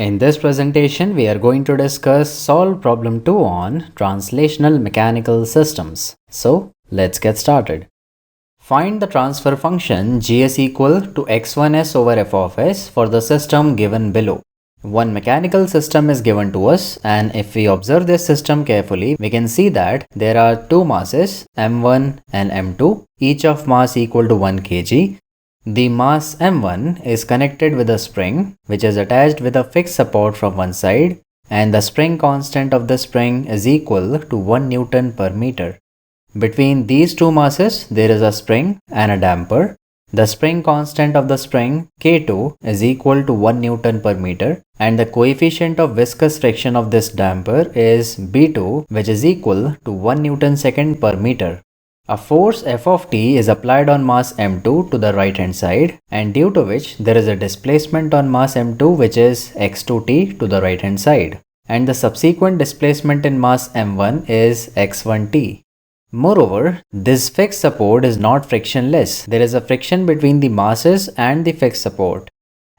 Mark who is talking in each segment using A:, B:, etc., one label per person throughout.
A: In this presentation, we are going to discuss solve problem 2 on translational mechanical systems. So, let's get started. Find the transfer function gs equal to x1s over f of s for the system given below. One mechanical system is given to us, and if we observe this system carefully, we can see that there are two masses m1 and m2, each of mass equal to 1 kg. The mass m1 is connected with a spring which is attached with a fixed support from one side, and the spring constant of the spring is equal to 1 Newton per meter. Between these two masses there is a spring and a damper. The spring constant of the spring K2 is equal to 1 Newton per meter, and the coefficient of viscous friction of this damper is B2, which is equal to 1 Newton second per meter. A force F of t is applied on mass m2 to the right hand side, and due to which there is a displacement on mass m2 which is x2t to the right hand side, and the subsequent displacement in mass m1 is x1t. Moreover, this fixed support is not frictionless. There is a friction between the masses and the fixed support,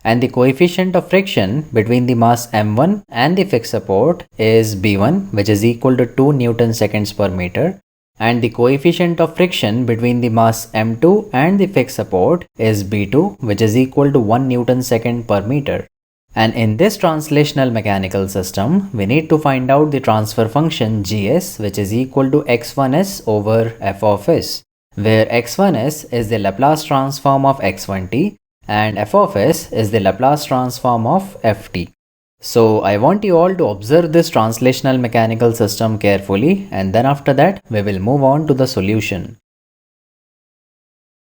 A: and the coefficient of friction between the mass m1 and the fixed support is b1, which is equal to 2 Newton seconds per meter, and the coefficient of friction between the mass m2 and the fixed support is b2, which is equal to 1 Newton second per meter. And in this translational mechanical system, we need to find out the transfer function gs, which is equal to x1s over f of s, where x1s is the Laplace transform of x1t and f of s is the Laplace transform of ft. So I want you all to observe this translational mechanical system carefully, and then after that we will move on to the solution.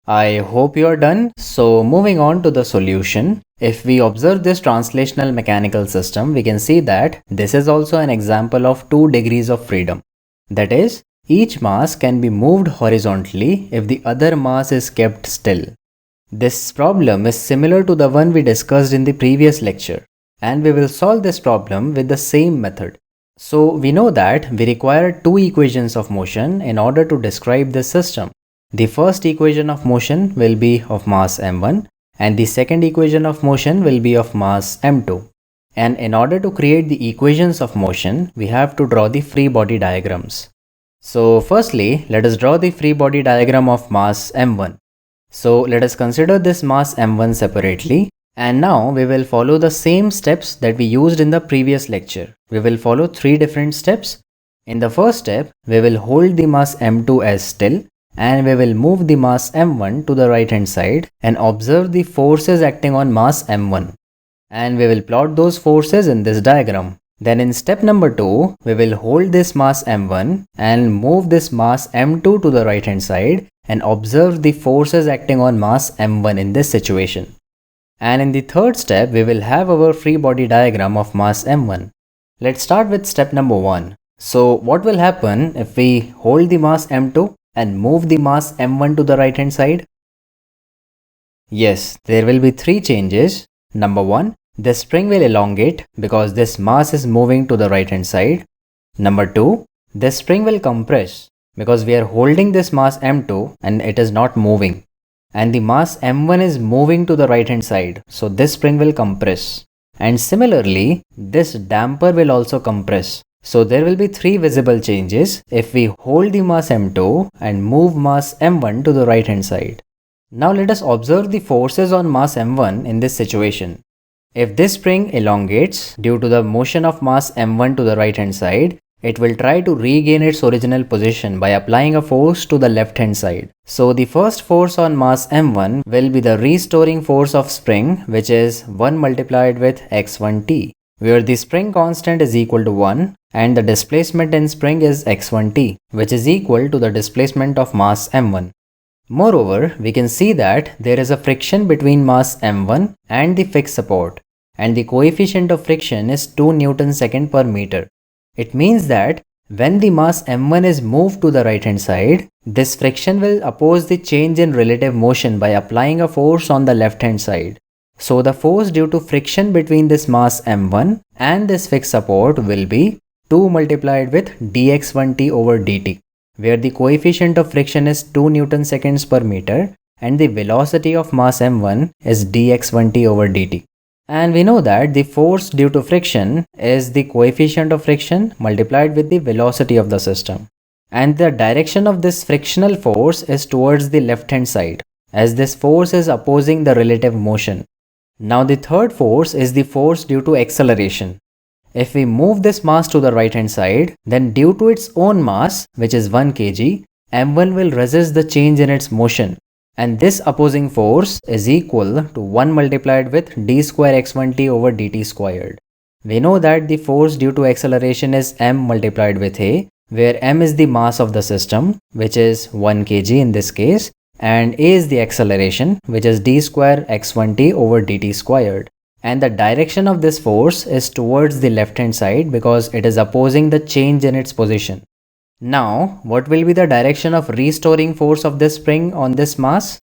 A: I hope you are done. So moving on to the solution, if we observe this translational mechanical system, we can see that this is also an example of 2 degrees of freedom. That is, each mass can be moved horizontally if the other mass is kept still. This problem is similar to the one we discussed in the previous lecture, and we will solve this problem with the same method. So we know that we require 2 equations of motion in order to describe this system. The first equation of motion will be of mass m1, and the second equation of motion will be of mass m2. And in order to create the equations of motion, we have to draw the free body diagrams. So firstly, let us draw the free body diagram of mass m1. So let us consider this mass m1 separately, and now we will follow the same steps that we used in the previous lecture. We will follow 3 different steps. In the first step, we will hold the mass m2 as still, and we will move the mass m1 to the right hand side and observe the forces acting on mass m1, and we will plot those forces in this diagram. Then in step number 2, we will hold this mass m1 and move this mass m2 to the right hand side and observe the forces acting on mass m1 in this situation. And in the third step, we will have our free body diagram of mass m1. Let's start with step number 1. So what will happen if we hold the mass m2 and move the mass m1 to the right hand side? Yes, there will be 3 changes. Number 1, the spring will elongate because this mass is moving to the right hand side. Number 2, the spring will compress because we are holding this mass m2 and it is not moving, and the mass m1 is moving to the right hand side, so this spring will compress. And similarly, this damper will also compress. So there will be 3 visible changes if we hold the mass m2 and move mass m1 to the right hand side. Now let us observe the forces on mass m1 in this situation. If this spring elongates due to the motion of mass m1 to the right hand side, it will try to regain its original position by applying a force to the left hand side. So the first force on mass m1 will be the restoring force of spring, which is 1 multiplied with x1t, where the spring constant is equal to 1 and the displacement in spring is x1t, which is equal to the displacement of mass m1. Moreover, we can see that there is a friction between mass m1 and the fixed support, and the coefficient of friction is 2 Newton second per meter. It means that when the mass m1 is moved to the right hand side, this friction will oppose the change in relative motion by applying a force on the left hand side. So the force due to friction between this mass m1 and this fixed support will be 2 multiplied with dx1t over dt, where the coefficient of friction is 2 Newton seconds per meter and the velocity of mass m1 is dx1t over dt. And we know that the force due to friction is the coefficient of friction multiplied with the velocity of the system. And the direction of this frictional force is towards the left hand side, as this force is opposing the relative motion. Now the third force is the force due to acceleration. If we move this mass to the right hand side, then due to its own mass, which is 1 kg, m1 will resist the change in its motion. And this opposing force is equal to 1 multiplied with d square x1t over dt squared. We know that the force due to acceleration is m multiplied with a, where m is the mass of the system, which is 1 kg in this case, and a is the acceleration, which is d square x1t over dt squared. And the direction of this force is towards the left hand side because it is opposing the change in its position. Now, what will be the direction of restoring force of this spring on this mass?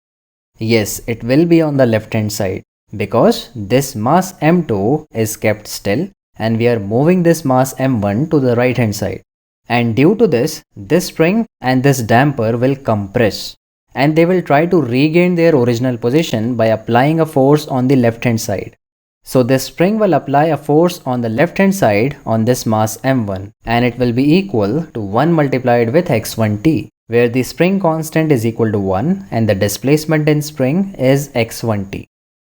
A: Yes, it will be on the left hand side because this mass m2 is kept still and we are moving this mass m1 to the right hand side. And due to this spring and this damper will compress and they will try to regain their original position by applying a force on the left hand side. So this spring will apply a force on the left hand side on this mass m1 and it will be equal to 1 multiplied with x1t, where the spring constant is equal to 1 and the displacement in spring is x1t.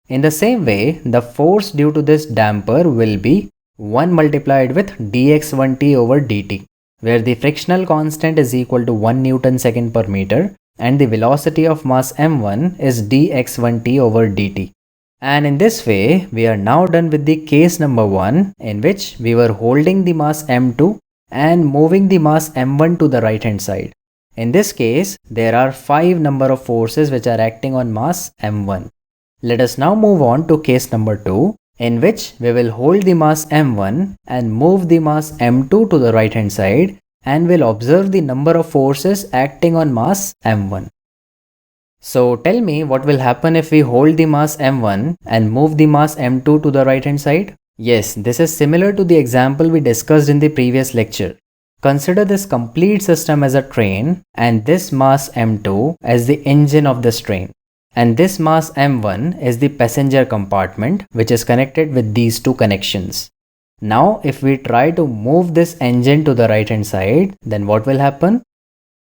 A: In the same way, the force due to this damper will be 1 multiplied with dx1t over dt, where the frictional constant is equal to 1 Newton second per meter and the velocity of mass m1 is dx1t over dt. And in this way, we are now done with the case number 1, in which we were holding the mass m2 and moving the mass m1 to the right hand side. In this case, there are 5 number of forces which are acting on mass m1. Let us now move on to case number 2, in which we will hold the mass m1 and move the mass m2 to the right hand side and will observe the number of forces acting on mass m1. So tell me what will happen if we hold the mass m1 and move the mass m2 to the right hand side? Yes, this is similar to the example we discussed in the previous lecture. Consider this complete system as a train and this mass m2 as the engine of this train. And this mass m1 is the passenger compartment which is connected with these two connections. Now if we try to move this engine to the right hand side, then what will happen?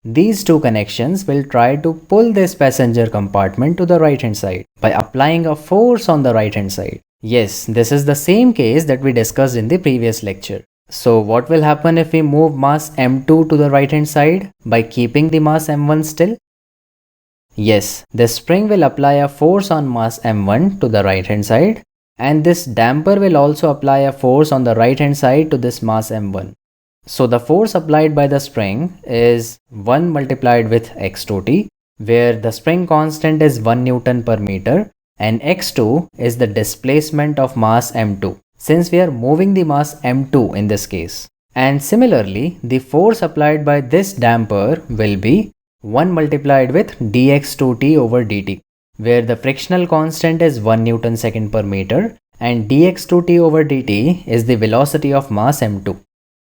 A: These two connections will try to pull this passenger compartment to the right hand side by applying a force on the right hand side. Yes, this is the same case that we discussed in the previous lecture. So what will happen if we move mass m2 to the right hand side by keeping the mass m1 still? Yes, this spring will apply a force on mass m1 to the right hand side and this damper will also apply a force on the right hand side to this mass m1. So the force applied by the spring is 1 multiplied with x2t, where the spring constant is 1 Newton per meter and x2 is the displacement of mass m2, since we are moving the mass m2 in this case. And similarly, the force applied by this damper will be 1 multiplied with dx2t over dt, where the frictional constant is 1 Newton second per meter and dx2t over dt is the velocity of mass m2.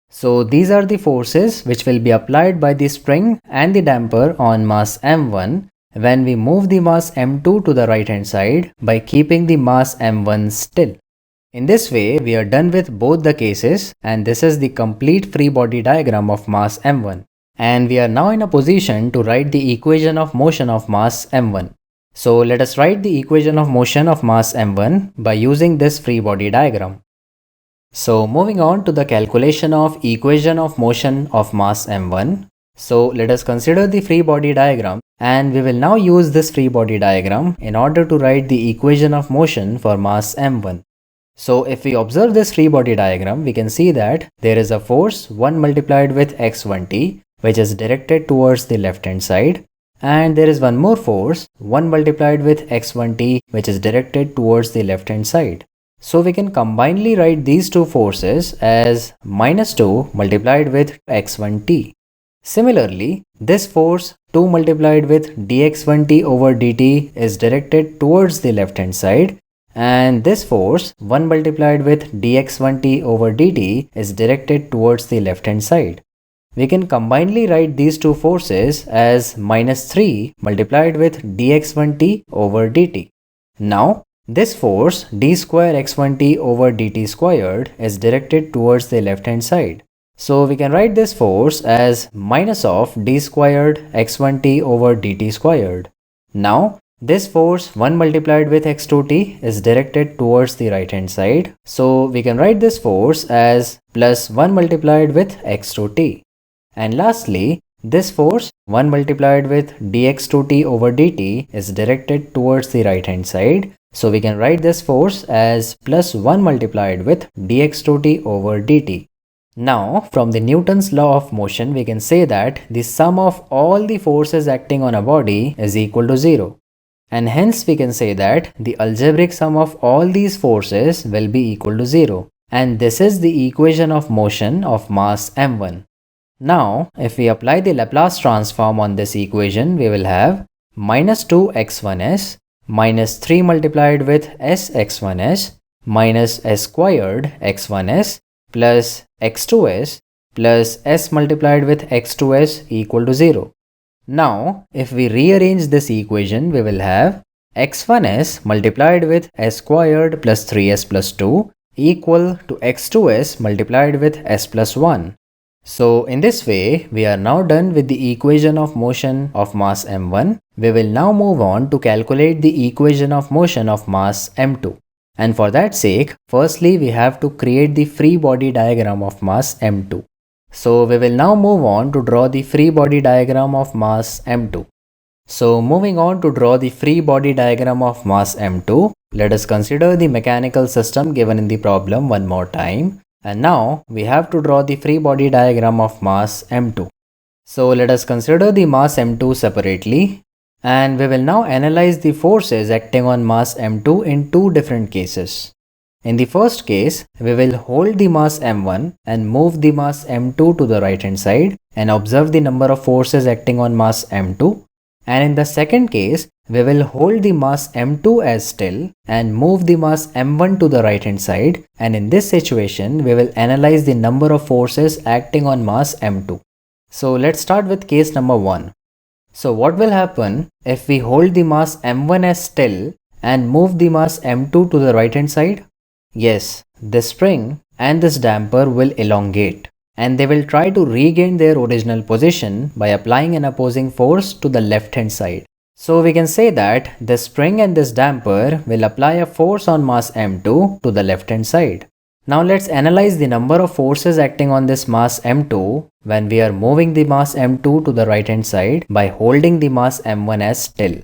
A: So these are the forces which will be applied by the spring and the damper on mass m1 when we move the mass m2 to the right hand side by keeping the mass m1 still. In this way, we are done with both the cases and this is the complete free body diagram of mass m1. And we are now in a position to write the equation of motion of mass m1. So let us write the equation of motion of mass m1 by using this free body diagram. So moving on to the calculation of equation of motion of mass m1. So let us consider the free body diagram and we will now use this free body diagram in order to write the equation of motion for mass m1. So if we observe this free body diagram, we can see that there is a force 1 multiplied with x1t which is directed towards the left hand side, and there is one more force 1 multiplied with x1t which is directed towards the left hand side. So we can combinedly write these two forces as -2 multiplied with x1t. Similarly, this force 2 multiplied with dx1t over dt is directed towards the left hand side, and this force 1 multiplied with dx1t over dt is directed towards the left hand side. We can combinedly write these two forces as -3 multiplied with dx1t over dt. Now, This force d square x1t over dt squared is directed towards the left hand side. So we can write this force as minus of d squared x1t over dt squared. Now this force 1 multiplied with x2t is directed towards the right hand side. So we can write this force as plus 1 multiplied with x2t. And lastly, this force 1 multiplied with dx2t over dt is directed towards the right hand side. So we can write this force as plus 1 multiplied with dx2t over dt. Now from the Newton's law of motion we can say that the sum of all the forces acting on a body is equal to 0. And hence we can say that the algebraic sum of all these forces will be equal to 0. And this is the equation of motion of mass m1. Now if we apply the Laplace transform on this equation, we will have minus 2x1s minus 3 multiplied with sx1s minus s squared x1s plus x2s plus s multiplied with x2s equal to 0. Now, if we rearrange this equation, we will have x1s multiplied with s squared plus 3s plus 2 equal to x2s multiplied with s plus 1. So in this way, we are now done with the equation of motion of mass m1. We will now move on to calculate the equation of motion of mass m2. And for that sake, firstly we have to create the free body diagram of mass m2. So we will now move on to draw the free body diagram of mass m2. So moving on to draw the free body diagram of mass m2, let us consider the mechanical system given in the problem one more time. And now we have to draw the free body diagram of mass m2. So let us consider the mass m2 separately. And we will now analyze the forces acting on mass m2 in two different cases. In the first case, we will hold the mass m1 and move the mass m2 to the right hand side and observe the number of forces acting on mass m2. And in the second case, we will hold the mass m2 as still and move the mass m1 to the right hand side, and in this situation, we will analyze the number of forces acting on mass m2. So let's start with case number 1. So what will happen if we hold the mass m1 as still and move the mass m2 to the right hand side? Yes, this spring and this damper will elongate and they will try to regain their original position by applying an opposing force to the left hand side. So we can say that this spring and this damper will apply a force on mass m2 to the left hand side. Now let's analyze the number of forces acting on this mass m2 when we are moving the mass m2 to the right hand side by holding the mass m1 as still.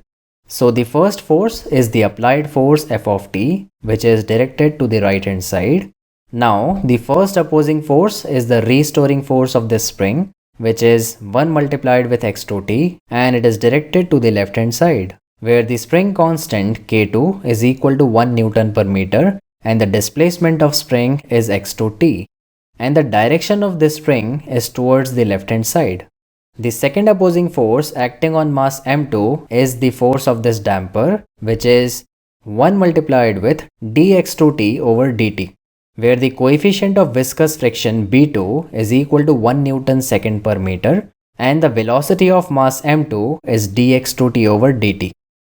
A: So the first force is the applied force f of t, which is directed to the right hand side. Now the first opposing force is the restoring force of this spring, which is 1 multiplied with x2t, and it is directed to the left hand side, where the spring constant k2 is equal to 1 Newton per meter and the displacement of spring is x2t, and the direction of this spring is towards the left hand side. The second opposing force acting on mass m2 is the force of this damper, which is 1 multiplied with dx2t over dt, where the coefficient of viscous friction B2 is equal to 1 Newton second per meter and the velocity of mass m2 is dx2t over dt.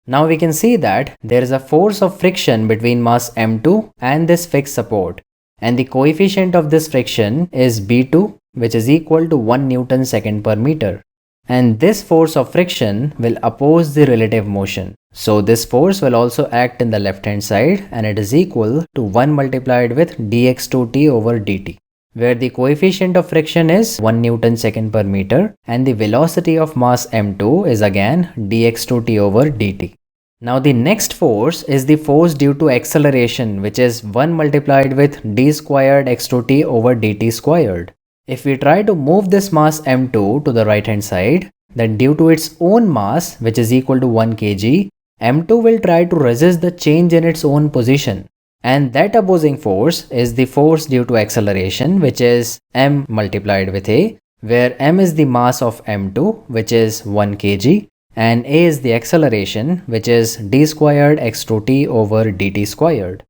A: Now we can see that there is a force of friction between mass m2 and this fixed support, and the coefficient of this friction is B2, which is equal to 1 Newton second per meter. And this force of friction will oppose the relative motion. So this force will also act in the left hand side, and it is equal to 1 multiplied with dx2t over dt, where the coefficient of friction is 1 Newton second per meter and the velocity of mass m2 is again dx2t over dt. Now the next force is the force due to acceleration, which is 1 multiplied with d squared x2t over dt squared. If we try to move this mass m2 to the right hand side, then due to its own mass, which is equal to 1 kg, m2 will try to resist the change in its own position. And that opposing force is the force due to acceleration, which is m multiplied with a, where m is the mass of m2, which is 1 kg, and a is the acceleration, which is d squared x2t over dt squared.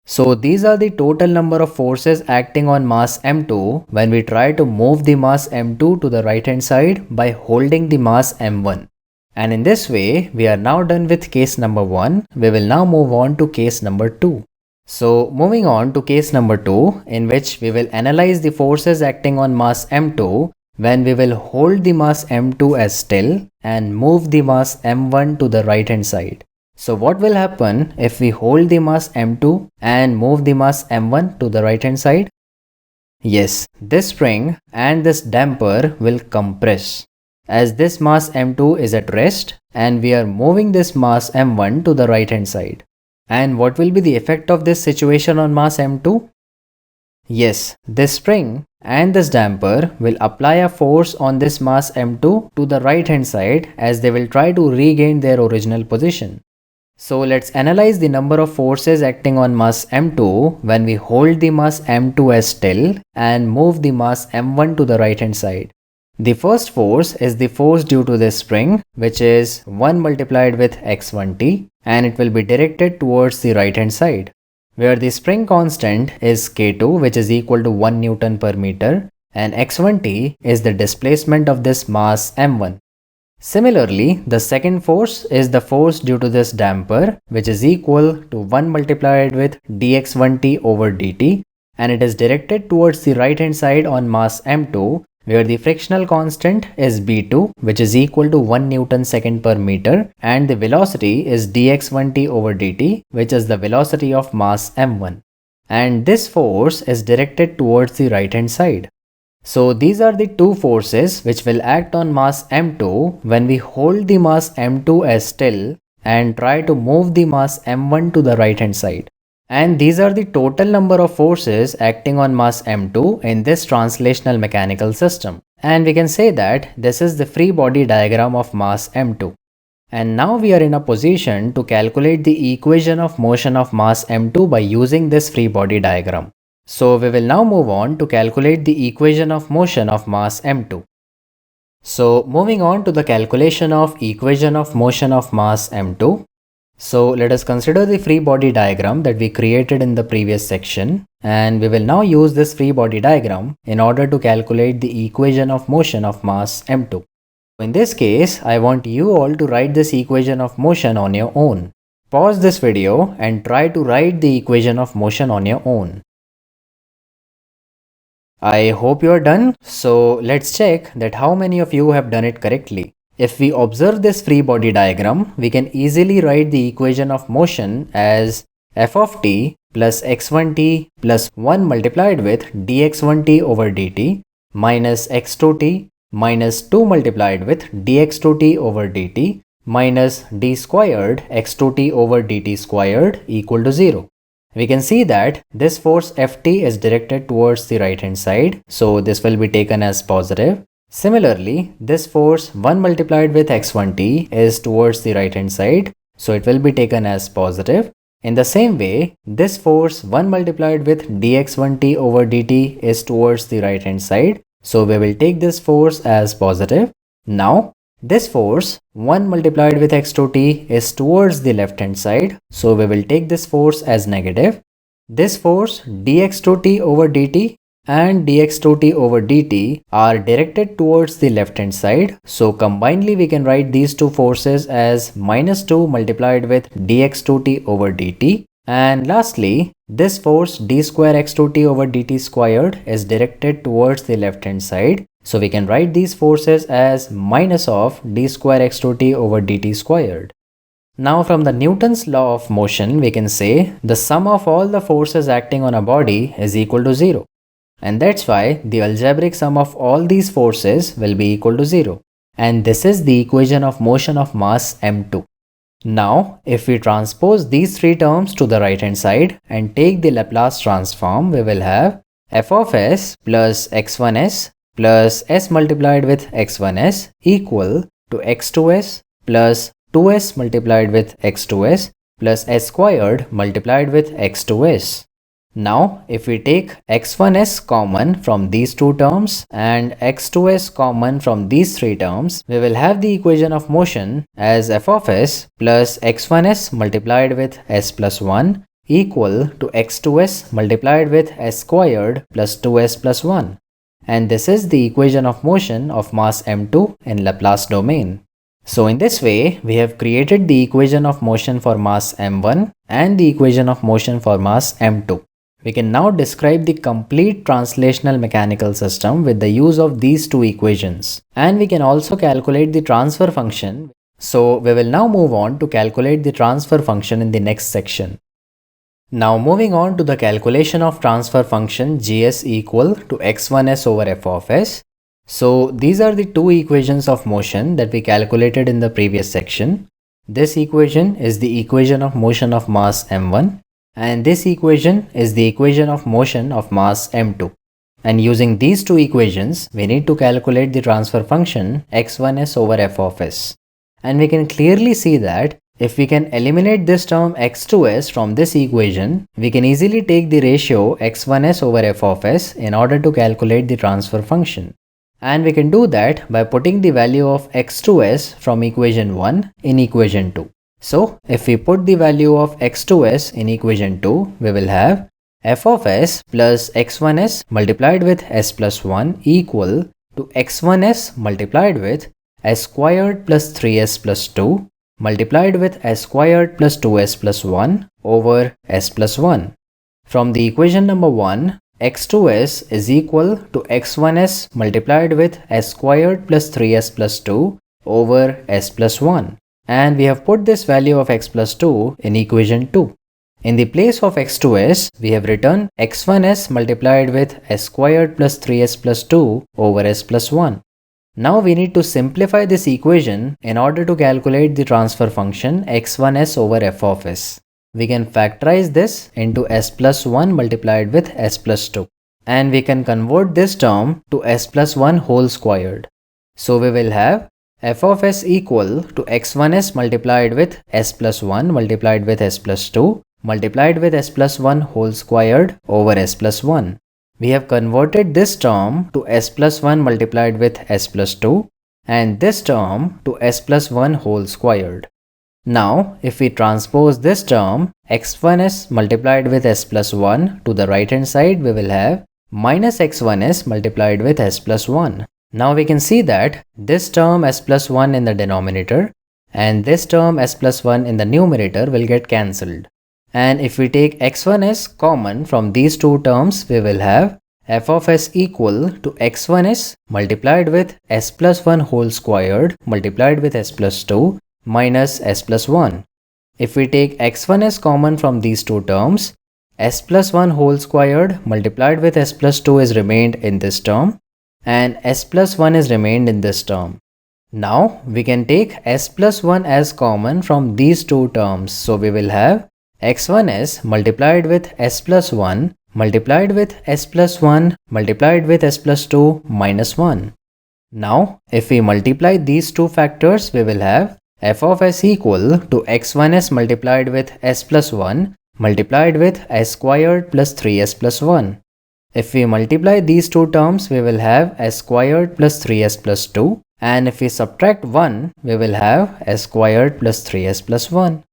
A: So these are the total number of forces acting on mass m2 when we try to move the mass m2 to the right hand side by holding the mass m1. And in this way, we are now done with case number 1. We will now move on to case number 2. So moving on to case number 2, in which we will analyze the forces acting on mass m2 when we will hold the mass m2 as still and move the mass m1 to the right hand side. So what will happen if we hold the mass m2 and move the mass m1 to the right hand side? Yes, this spring and this damper will compress, as this mass m2 is at rest and we are moving this mass m1 to the right hand side. And what will be the effect of this situation on mass m2? Yes, this spring and this damper will apply a force on this mass m2 to the right hand side, as they will try to regain their original position. So let's analyze the number of forces acting on mass m2 when we hold the mass m2 as still and move the mass m1 to the right hand side. The first force is the force due to this spring, which is 1 multiplied with x1t, and it will be directed towards the right hand side, where the spring constant is k2, which is equal to 1 Newton per meter, and x1t is the displacement of this mass m1. Similarly, the second force is the force due to this damper, which is equal to 1 multiplied with dx1t over dt, and it is directed towards the right hand side on mass m2, where the frictional constant is b2, which is equal to 1 Newton second per meter, and the velocity is dx1t over dt, which is the velocity of mass m1. And this force is directed towards the right hand side. So these are the two forces which will act on mass m2 when we hold the mass m2 as still and try to move the mass m1 to the right hand side. And these are the total number of forces acting on mass m2 in this translational mechanical system. And we can say that this is the free body diagram of mass m2. And now we are in a position to calculate the equation of motion of mass m2 by using this free body diagram. So we will now move on to calculate the equation of motion of mass m2. So moving on to the calculation of equation of motion of mass m2. So let us consider the free body diagram that we created in the previous section, and we will now use this free body diagram in order to calculate the equation of motion of mass m2. In this case, I want you all to write this equation of motion on your own. Pause this video and try to write the equation of motion on your own. I hope you are done. So let's check that how many of you have done it correctly. If we observe this free body diagram, we can easily write the equation of motion as f of t plus x1t plus 1 multiplied with dx1t over dt minus x2t minus 2 multiplied with dx2t over dt minus d squared x2t over dt squared equal to 0. We can see that this force Ft is directed towards the right hand side, so this will be taken as positive. Similarly, this force 1 multiplied with x1t is towards the right hand side, so it will be taken as positive. In the same way, this force 1 multiplied with dx1t over dt is towards the right hand side, so we will take this force as positive. Now, this force 1 multiplied with x2t is towards the left hand side, so we will take this force as negative. This force dx2t over dt and dx2t over dt are directed towards the left hand side, so combinedly we can write these two forces as minus 2 multiplied with dx2t over dt. And lastly, this force d square x2t over dt squared is directed towards the left hand side, so we can write these forces as minus of d square x2t over dt squared. Now from the Newton's law of motion, we can say the sum of all the forces acting on a body is equal to 0. And that's why the algebraic sum of all these forces will be equal to 0. And this is the equation of motion of mass m2. Now, if we transpose these three terms to the right hand side and take the Laplace transform, we will have f of s plus x1s plus s multiplied with x1s equal to x2s plus 2s multiplied with x2s plus s squared multiplied with x2s. Now, if we take x1s common from these two terms and x2s common from these three terms, we will have the equation of motion as f of s plus x1s multiplied with s plus 1 equal to x2s multiplied with s squared plus 2s plus 1. And this is the equation of motion of mass m2 in Laplace domain. So in this way, we have created the equation of motion for mass m1 and the equation of motion for mass m2. We can now describe the complete translational mechanical system with the use of these two equations. And we can also calculate the transfer function. So we will now move on to calculate the transfer function in the next section. Now moving on to the calculation of transfer function Gs equal to x1s over f of s. So these are the two equations of motion that we calculated in the previous section. This equation is the equation of motion of mass m1 and this equation is the equation of motion of mass m2. And using these two equations, we need to calculate the transfer function x1s over f of s. And we can clearly see that if we can eliminate this term x2s from this equation, we can easily take the ratio x1s over f of s in order to calculate the transfer function. And we can do that by putting the value of x2s from equation 1 in equation 2. So if we put the value of x2s in equation 2, we will have f of s plus x1s multiplied with s plus 1 equal to x1s multiplied with s squared plus 3s plus 2 multiplied with s squared plus 2s plus 1 over s plus 1. From the equation number 1, x2s is equal to x1s multiplied with s squared plus 3s plus 2 over s plus 1. And we have put this value of x plus 2 in equation 2. In the place of x2s, we have written x1s multiplied with s squared plus 3s plus 2 over s plus 1. Now we need to simplify this equation in order to calculate the transfer function x1s over f of s. We can factorize this into s plus 1 multiplied with s plus 2. And we can convert this term to s plus 1 whole squared. So we will have f of s equal to x1s multiplied with s plus 1 multiplied with s plus 2 multiplied with s plus 1 whole squared over s plus 1. We have converted this term to s plus 1 multiplied with s plus 2 and this term to s plus 1 whole squared. Now, if we transpose this term x1s multiplied with s plus 1 to the right hand side, we will have minus x1s multiplied with s plus 1. Now we can see that this term s plus 1 in the denominator and this term s plus 1 in the numerator will get cancelled. And if we take x1s common from these two terms, we will have f of s equal to x1s multiplied with s plus 1 whole squared multiplied with s plus 2 minus s plus 1. If we take x1s common from these two terms, s plus 1 whole squared multiplied with s plus 2 is remained in this term and s plus 1 is remained in this term. Now we can take s plus 1 as common from these two terms. So we will have x1s multiplied with s plus 1 multiplied with s plus 1 multiplied with s plus 2 minus 1. Now if we multiply these two factors, we will have f of s equal to x1s multiplied with s plus 1 multiplied with s squared plus 3s plus 1. If we multiply these two terms, we will have s squared plus 3s plus 2 and if we subtract 1, we will have s squared plus 3s plus 1.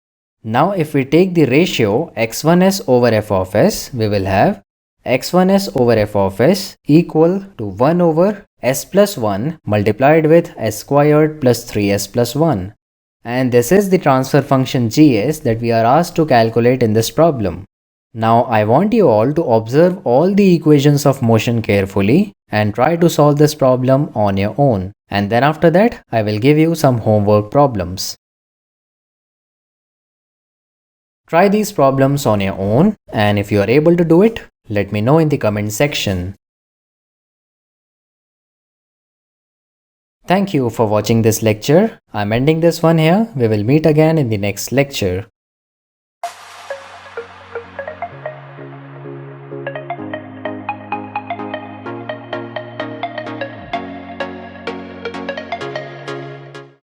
A: Now if we take the ratio x1s over f of s, we will have x1s over f of s equal to 1 over s plus 1 multiplied with s squared plus 3s plus 1. And this is the transfer function Gs that we are asked to calculate in this problem. Now I want you all to observe all the equations of motion carefully and try to solve this problem on your own. And then after that, I will give you some homework problems. Try these problems on your own, and if you are able to do it, let me know in the comment section. Thank you for watching this lecture. I'm ending this one here. We will meet again in the next lecture.